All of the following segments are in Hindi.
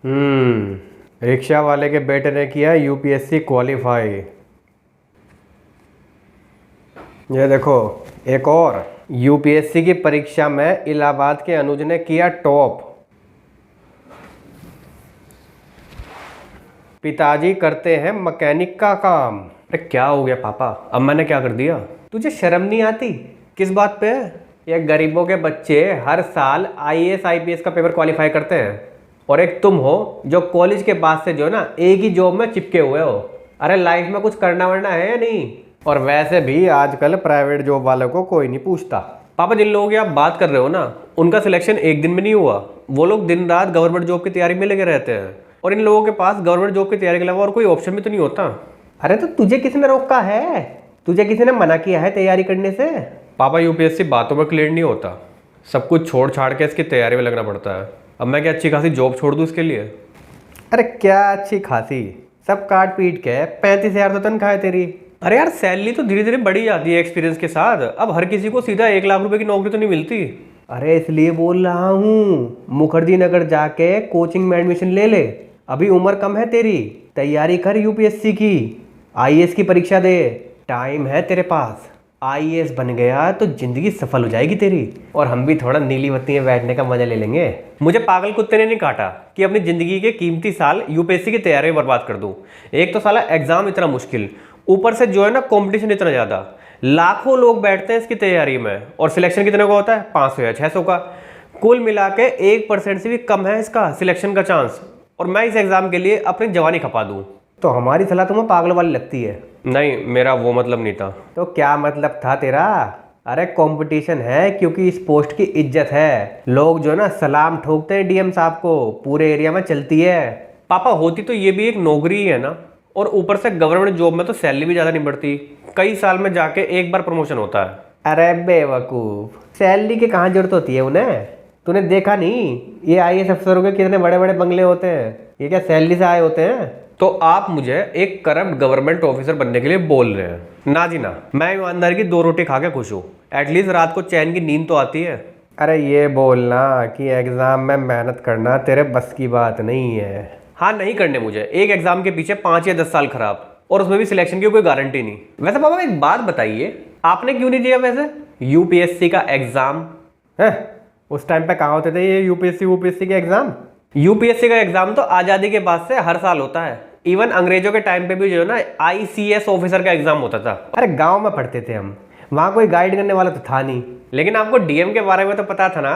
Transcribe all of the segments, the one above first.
रिक्शा वाले के बेटे ने किया यूपीएससी क्वालिफाई। ये देखो, एक और यूपीएससी की परीक्षा में इलाहाबाद के अनुज ने किया टॉप। पिताजी करते हैं मैकेनिक का काम। अरे क्या हो गया पापा, अब मैंने क्या कर दिया? तुझे शर्म नहीं आती? किस बात पे? ये गरीबों के बच्चे हर साल आईएएस आईपीएस का पेपर क्वालिफाई करते हैं, और एक तुम हो जो कॉलेज के बाद से जो है ना एक ही जॉब में चिपके हुए हो। अरे लाइफ में कुछ करना वरना है या नहीं? और वैसे भी आजकल प्राइवेट जॉब वालों को कोई नहीं पूछता। पापा, जिन लोगों की आप बात कर रहे हो ना, उनका सिलेक्शन एक दिन में नहीं हुआ। वो लोग दिन रात गवर्नमेंट जॉब की तैयारी में लगे रहते हैं, और इन लोगों के पास गवर्नमेंट जॉब की तैयारी के अलावा और कोई ऑप्शन भी तो नहीं होता। अरे तो तुझे किसने रोका है? तुझे किसी ने मना किया है तैयारी करने से? पापा, यूपीएससी बातों में क्लियर नहीं होता, सब कुछ छोड़ छाड़ के इसकी तैयारी में लगना पड़ता है। अब मैं क्या अच्छी खासी जॉब छोड़ दूँ इसके लिए? अरे क्या अच्छी खासी, सब काट पीट के 35,000 तो तनख्वाह है तेरी। अरे यार, सैलरी तो धीरे धीरे बढ़ी जाती है एक्सपीरियंस के साथ। अब हर किसी को सीधा 1 लाख रुपए की नौकरी तो नहीं मिलती। अरे इसलिए बोल रहा हूँ, मुखर्जी नगर जाके कोचिंग में एडमिशन ले ले। अभी उम्र कम है तेरी, तैयारी कर यूपीएससी की, आईएएस की परीक्षा दे, टाइम है तेरे पास। आईएएस बन गया तो जिंदगी सफल हो जाएगी तेरी, और हम भी थोड़ा नीली बत्ती में बैठने का मजा ले लेंगे। मुझे पागल कुत्ते ने नहीं काटा कि अपनी जिंदगी के कीमती साल यूपीएससी की तैयारी में बर्बाद कर दूं। एक तो साला एग्जाम इतना मुश्किल, ऊपर से जो है ना कंपटीशन इतना ज्यादा, लाखों लोग बैठते हैं इसकी तैयारी में, और सिलेक्शन कितने का होता है? 500 या 600 का। कुल मिला के 1% से भी कम है इसका सिलेक्शन का चांस, और मैं इस एग्जाम के लिए अपनी जवानी खपा दूं। तो हमारी सलाह तुम्हें पागल वाली लगती है? नहीं, मेरा वो मतलब नहीं था। तो क्या मतलब था तेरा? अरे कंपटीशन है क्योंकि इस पोस्ट की इज्जत है। लोग जो है ना सलाम ठोकते हैं डीएम साहब को, पूरे एरिया में चलती है। पापा, होती तो ये भी एक नौकरी ही है ना, और ऊपर से गवर्नमेंट जॉब में तो सैलरी भी ज्यादा नहीं बढ़ती, कई साल में जाके एक बार प्रमोशन होता है। अरे बेवकूफ, सैलरी की कहाँ जरूरत होती है उन्हें? तूने देखा नहीं ये आईएएस अफसरों के कितने बड़े बड़े बंगले होते हैं? ये क्या सैलरी से आए होते हैं? तो आप मुझे एक करप्ट गवर्नमेंट ऑफिसर बनने के लिए बोल रहे हैं? ना जी ना, मैं ईमानदारी की 2 रोटी खा के खुश हूँ। एटलीस्ट रात को चैन की नींद तो आती है। अरे ये बोलना कि एग्जाम में मेहनत करना तेरे बस की बात नहीं है। हाँ, नहीं करने मुझे एक एग्जाम के पीछे 5 या 10 साल खराब, और उसमें भी सिलेक्शन की कोई गारंटी नहीं। वैसे पापा एक बात बताइए, आपने क्यों नहीं दिया वैसे यूपीएससी का एग्जाम? है उस टाइम पे कहाँ होते थे ये यूपीएससी के एग्जाम? यूपीएससी का एग्जाम तो आजादी के बाद से हर साल होता है। इवन अंग्रेजों के टाइम पे भी जो है ना आईसीएस ऑफिसर का एग्जाम होता था। अरे गांव में पढ़ते थे हम, वहां कोई गाइड करने वाला तो था नहीं। लेकिन आपको डीएम के बारे में तो पता था ना?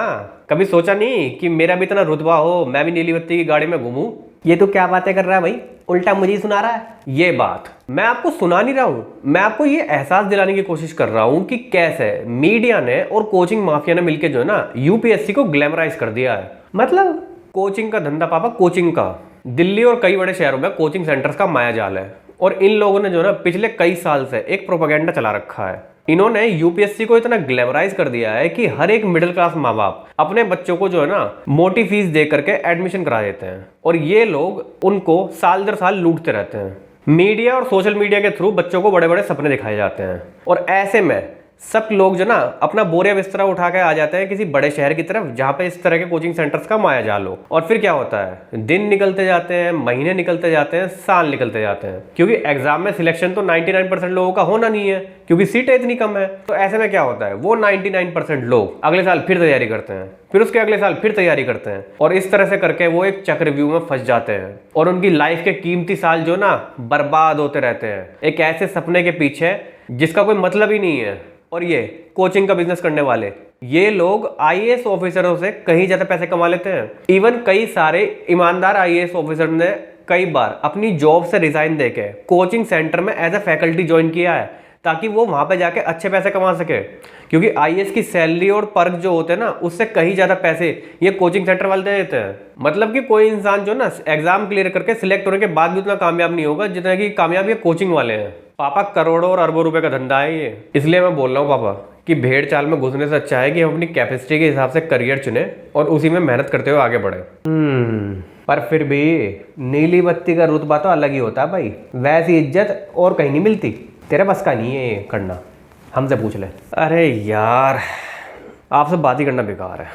कभी सोचा नहीं कि मेरा भी इतना रुतबा हो, मैं भी नीली बत्ती की गाड़ी में घूमूं? ये तो क्या बातें कर रहा है भाई, उल्टा मुझे ही सुना रहा है। ये बात मैं आपको सुना नहीं रहा हूँ, मैं आपको ये एहसास दिलाने की कोशिश कर रहा हूँ कि कैसे मीडिया ने और कोचिंग माफिया ने मिलकर जो है ना यूपीएससी को ग्लैमराइज कर दिया है। मतलब कोचिंग का धंधा पापा, कोचिंग का। दिल्ली और कई बड़े शहरों में कोचिंग सेंटर्स का माया जाल है, और इन लोगों ने जो है ना पिछले कई साल से एक प्रोपेगेंडा चला रखा है। इन्होंने यूपीएससी को इतना ग्लैमराइज कर दिया है कि हर एक मिडिल क्लास माँ बाप अपने बच्चों को जो है ना मोटी फीस दे करके एडमिशन करा देते हैं, और ये लोग उनको साल दर साल लूटते रहते हैं। मीडिया और सोशल मीडिया के थ्रू बच्चों को बड़े बड़े सपने दिखाए जाते हैं, और ऐसे में सब लोग जो ना अपना बोरिया बिस्तरा उठा के आ जाते हैं किसी बड़े शहर की तरफ जहां पे इस तरह के कोचिंग सेंटर्स का माया जाल हो। और फिर क्या होता है, दिन निकलते जाते हैं, महीने निकलते जाते हैं, साल निकलते जाते हैं, क्योंकि एग्जाम में सिलेक्शन तो 99% लोगों का होना नहीं है, क्योंकि सीटें इतनी कम है। तो ऐसे में क्या होता है, वो 99% लोग अगले साल फिर तैयारी करते हैं, फिर उसके अगले साल फिर तैयारी करते हैं, और इस तरह से करके वो एक चक्रव्यूह में फंस जाते हैं, और उनकी लाइफ के कीमती साल जो ना बर्बाद होते रहते हैं एक ऐसे सपने के पीछे जिसका कोई मतलब ही नहीं है। और ये कोचिंग का बिजनेस करने वाले ये लोग आईएएस ऑफिसरों से कहीं ज्यादा पैसे कमा लेते हैं। इवन कई सारे ईमानदार आईएएस ऑफिसर ने कई बार अपनी जॉब से रिजाइन देके कोचिंग सेंटर में एज ए फैकल्टी ज्वाइन किया है, ताकि वो वहां पे जाके अच्छे पैसे कमा सके, क्योंकि आईएएस की सैलरी और पर्क जो होते हैं ना उससे कहीं ज्यादा पैसे ये कोचिंग सेंटर वाले दे देते हैं। मतलब कि कोई इंसान जो ना एग्जाम क्लियर करके सिलेक्ट होने के बाद भी उतना कामयाब नहीं होगा जितना कि कामयाब ये कोचिंग वाले हैं। पापा, करोड़ों और अरबों रुपए का धंधा है ये। इसलिए मैं बोल रहा हूँ पापा कि भेड़ चाल में घुसने से अच्छा है कि हम अपनी कैपेसिटी के हिसाब से करियर चुने और उसी में मेहनत करते हुए आगे बढ़े। पर फिर भी नीली बत्ती का रुतबा तो अलग ही होता है भाई, वैसी इज्जत और कहीं नहीं मिलती। तेरे बस का नहीं है ये करना, हमसे पूछ ले। अरे यार, आपसे बात ही करना बेकार है।